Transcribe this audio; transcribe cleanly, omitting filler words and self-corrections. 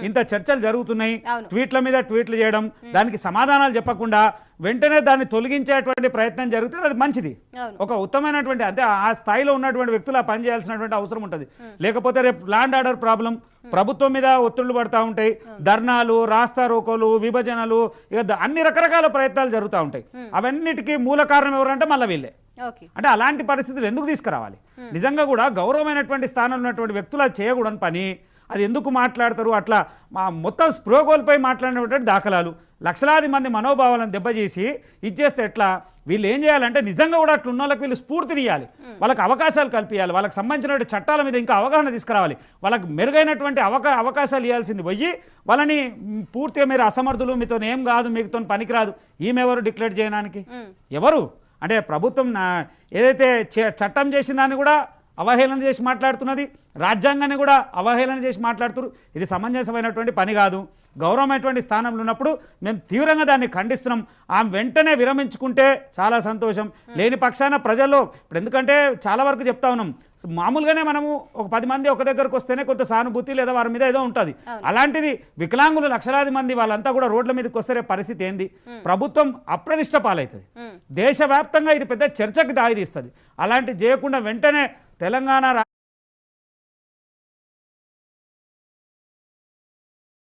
ఇంత చర్చలు జరుగుతున్నాయి, ట్వీట్ల మీద ట్వీట్లు చేయడం, దానికి సమాధానాలు చెప్పకుండా వెంటనే దాన్ని తొలగించేటువంటి ప్రయత్నం జరిగితే అది మంచిది. ఒక ఉత్తమమైనటువంటి అంటే ఆ స్థాయిలో ఉన్నటువంటి వ్యక్తులు ఆ పని చేయాల్సినటువంటి అవసరం ఉంటుంది. లేకపోతే రేపు ల్యాండ్ ఆర్డర్ ప్రాబ్లం, ప్రభుత్వం మీద ఒత్తిళ్లు పడతా ఉంటాయి, ధర్నాలు, రాస్తా రోకోలు, విభజనలు, ఇక అన్ని రకరకాల ప్రయత్నాలు జరుగుతూ ఉంటాయి. అవన్నిటికీ మూల కారణం ఎవరంటే మళ్ళీ వీళ్ళే. అంటే అలాంటి పరిస్థితులు ఎందుకు తీసుకురావాలి? నిజంగా కూడా గౌరవమైనటువంటి స్థానంలో ఉన్నటువంటి వ్యక్తులు అది చేయకూడని పని. అది ఎందుకు మాట్లాడతారు? అట్లా మొత్తం స్ప్రోగోల్పై మాట్లాడినటువంటి దాఖలాలు, లక్షలాది మంది మనోభావాలను దెబ్బచేసి ఇచ్చేస్తే ఎట్లా? వీళ్ళు ఏం చేయాలంటే నిజంగా కూడా అట్లా ఉన్న వాళ్ళకి వీళ్ళు స్ఫూర్తినియాలి, వాళ్ళకి అవకాశాలు కల్పించాలి, వాళ్ళకి సంబంధించిన చట్టాల మీద ఇంకా అవగాహన తీసుకురావాలి, వాళ్ళకి మెరుగైనటువంటి అవకాశాలు ఇవ్వాల్సింది పోయి వాళ్ళని పూర్తిగా మీరు అసమర్థులు, మీతో ఏం కాదు, మీతో పనికిరాదు, ఈమె ఎవరు డిక్లేర్ చేయడానికి? ఎవరు అంటే ప్రభుత్వం ఏదైతే చట్టం చేసిన దాన్ని కూడా అవహేళన చేసి మాట్లాడుతున్నది, రాజ్యాంగాన్ని కూడా అవహేళన చేసి మాట్లాడుతున్నారు. ఇది సమంజసమైనటువంటి పని కాదు. గౌరవమైనటువంటి స్థానంలో ఉన్నప్పుడు మేము తీవ్రంగా దాన్ని ఖండిస్తున్నాం. ఆమె వెంటనే విరమించుకుంటే చాలా సంతోషం. లేని పక్షాన ప్రజల్లో ఇప్పుడు ఎందుకంటే చాలా వరకు చెప్తా ఉన్నాం, మామూలుగానే మనము ఒక 10 మంది ఒక దగ్గరకు వస్తేనే కొంత సానుభూతి లేదా వారి మీద ఏదో ఉంటుంది. అలాంటిది వికలాంగులు లక్షలాది మంది వాళ్ళంతా కూడా రోడ్ల మీదకి వస్తే పరిస్థితి ఏంది? ప్రభుత్వం అప్రదిష్ట పాలవుతుంది. దేశవ్యాప్తంగా ఇది పెద్ద చర్చకు దారి తీస్తుంది. అలాంటి చేయకుండా వెంటనే తెలంగాణ